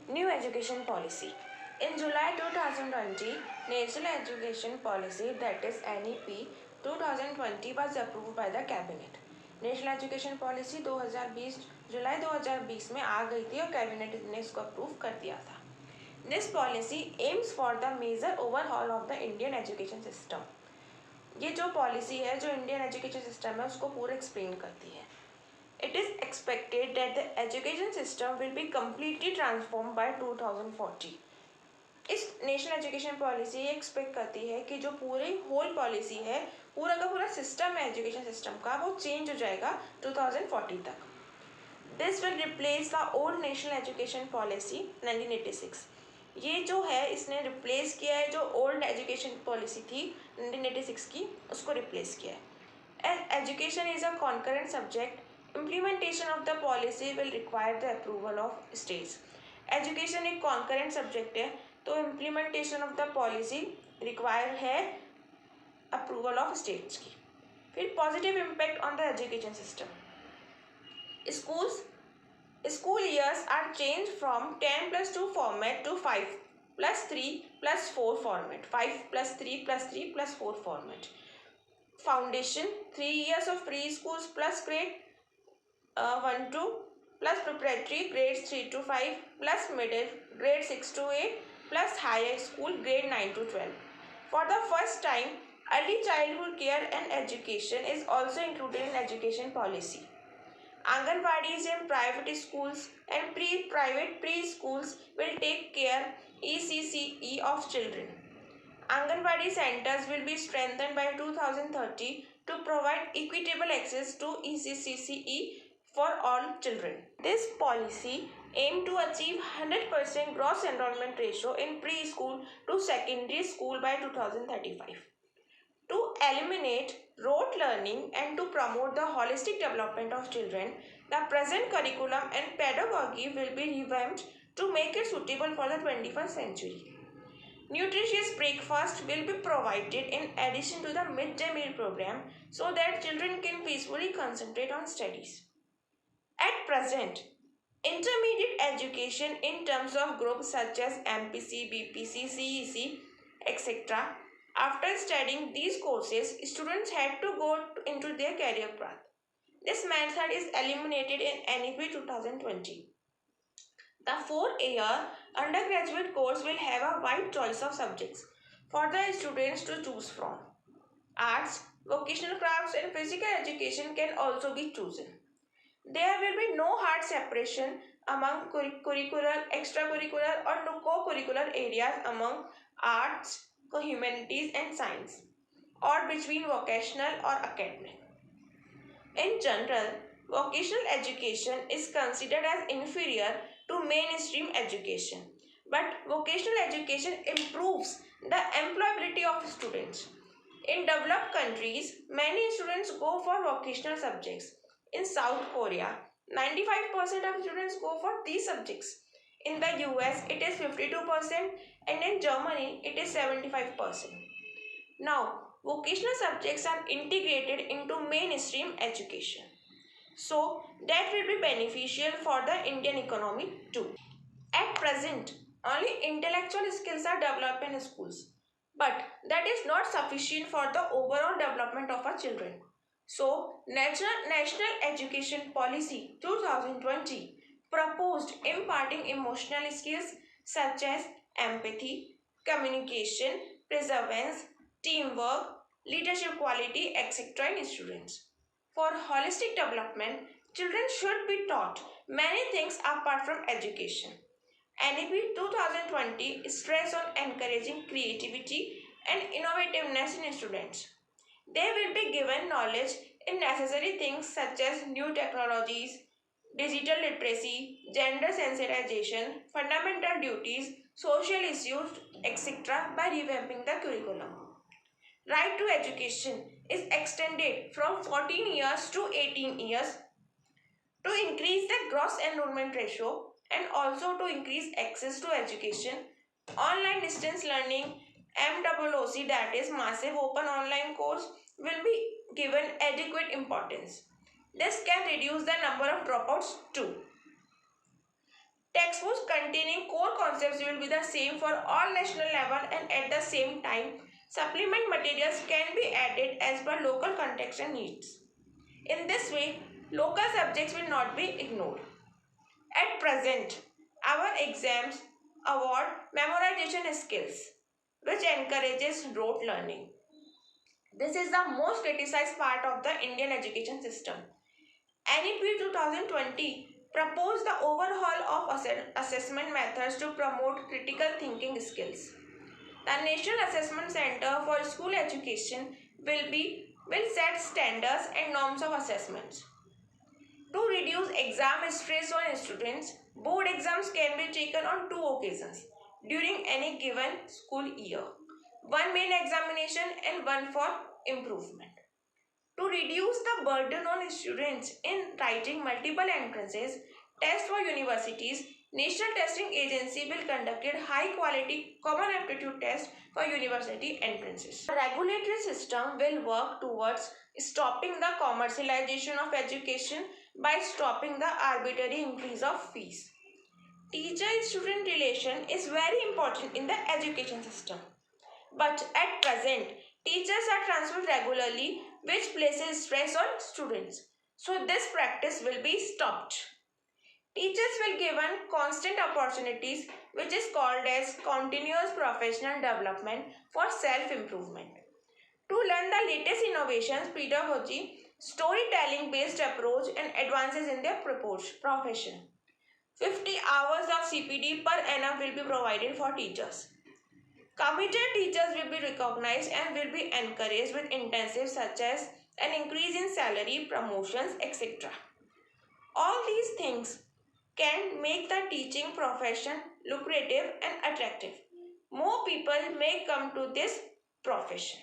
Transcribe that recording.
New Education Policy. In July 2020, National Education Policy, that is NEP 2020, was approved by the Cabinet. National education policy 2020 जुलाई 2020 में आ गई थी और cabinet ने इसको approve कर दिया था. This policy aims for the major overhaul of the Indian education system. ये जो पॉलिसी है, जो इंडियन एजुकेशन सिस्टम है, उसको पूरा एक्सप्लेन करती है. It is expected that the education system will be completely transformed by 2040. इस नेशनल एजुकेशन पॉलिसी ये एक्सपेक्ट करती है कि जो पूरी होल पॉलिसी है, पूरा का पूरा सिस्टम है एजुकेशन सिस्टम का, वो चेंज हो जाएगा 2040 तक. This will replace the old national education policy 1986. ये जो है इसने रिप्लेस किया है जो ओल्ड एजुकेशन पॉलिसी थी 1986 की, उसको रिप्लेस किया है. Education is a concurrent subject. Implementation of the policy will require the approval of states. Education एक concurrent subject है, तो implementation of the policy require है approval of states की. फिर positive impact on the education system. School years are changed from 10+2 format to 5+3+4 format. 5+3+3+4 format. Foundation 3 years of preschools plus grade 1 to plus preparatory grades 3 to 5 plus middle grade 6 to 8 plus higher school grade 9 to 12. For the first time, early childhood care and education is also included in education policy. Anganwadis in private schools and private preschools will take care ECCE of children. Anganwadi centers will be strengthened by 2030 to provide equitable access to ECCE for all children. This policy aims to achieve 100% gross enrollment ratio in preschool to secondary school by 2035. To eliminate rote learning and to promote the holistic development of children, the present curriculum and pedagogy will be revamped to make it suitable for the 21st century. Nutritious breakfast will be provided in addition to the midday meal program so that children can peacefully concentrate on studies. At present, intermediate education in terms of groups such as MPC, BPC, CEC, etc. After studying these courses, students had to go into their career path. This method is eliminated in NEP 2020. The 4-year undergraduate course will have a wide choice of subjects for the students to choose from. Arts, vocational crafts and physical education can also be chosen. There will be no hard separation among curricular, extracurricular or co-curricular areas among arts, humanities and science, or between vocational or academic. In general, vocational education is considered as inferior to mainstream education, but vocational education improves the employability of students. In developed countries, many students go for vocational subjects. In South Korea, 95% of students go for these subjects. In the US, it is 52% and in Germany, it is 75%. Now, vocational subjects are integrated into mainstream education. So, that will be beneficial for the Indian economy too. At present, only intellectual skills are developed in schools. But that is not sufficient for the overall development of our children. So, National Education Policy 2020 proposed imparting emotional skills such as empathy, communication, perseverance, teamwork, leadership quality, etc. in students. For holistic development, children should be taught many things apart from education. NEP 2020 stress on encouraging creativity and innovativeness in students. They will be given knowledge in necessary things such as new technologies, digital literacy, gender sensitization, fundamental duties, social issues, etc. by revamping the curriculum. Right to education is extended from 14 years to 18 years to increase the gross enrollment ratio and also to increase access to education. Online distance learning MOOC, that is Massive Open Online Course, will be given adequate importance. This can reduce the number of dropouts too. Textbooks containing core concepts will be the same for all national level, and at the same time, supplement materials can be added as per local context and needs. In this way, local subjects will not be ignored. At present, our exams award memorization skills, which encourages rote learning. This is the most criticized part of the Indian education system. NEP 2020 proposed the overhaul of assessment methods to promote critical thinking skills. The National Assessment Center for School Education will set standards and norms of assessments. To reduce exam stress on students, board exams can be taken on two occasions during any given school year. One main examination and one for improvement. To reduce the burden on students in writing multiple entrances tests for universities, National Testing Agency will conduct a high-quality common aptitude test for university entrances. The regulatory system will work towards stopping the commercialization of education by stopping the arbitrary increase of fees. Teacher-student relation is very important in the education system. But at present, teachers are transferred regularly, which places stress on students. So this practice will be stopped. Teachers will given constant opportunities, which is called as continuous professional development for self-improvement. To learn the latest innovations, pedagogy, storytelling based approach and advances in their profession. 50 hours of CPD per annum will be provided for teachers. Committed teachers will be recognized and will be encouraged with incentives such as an increase in salary, promotions, etc. All these things can make the teaching profession lucrative and attractive. More people may come to this profession.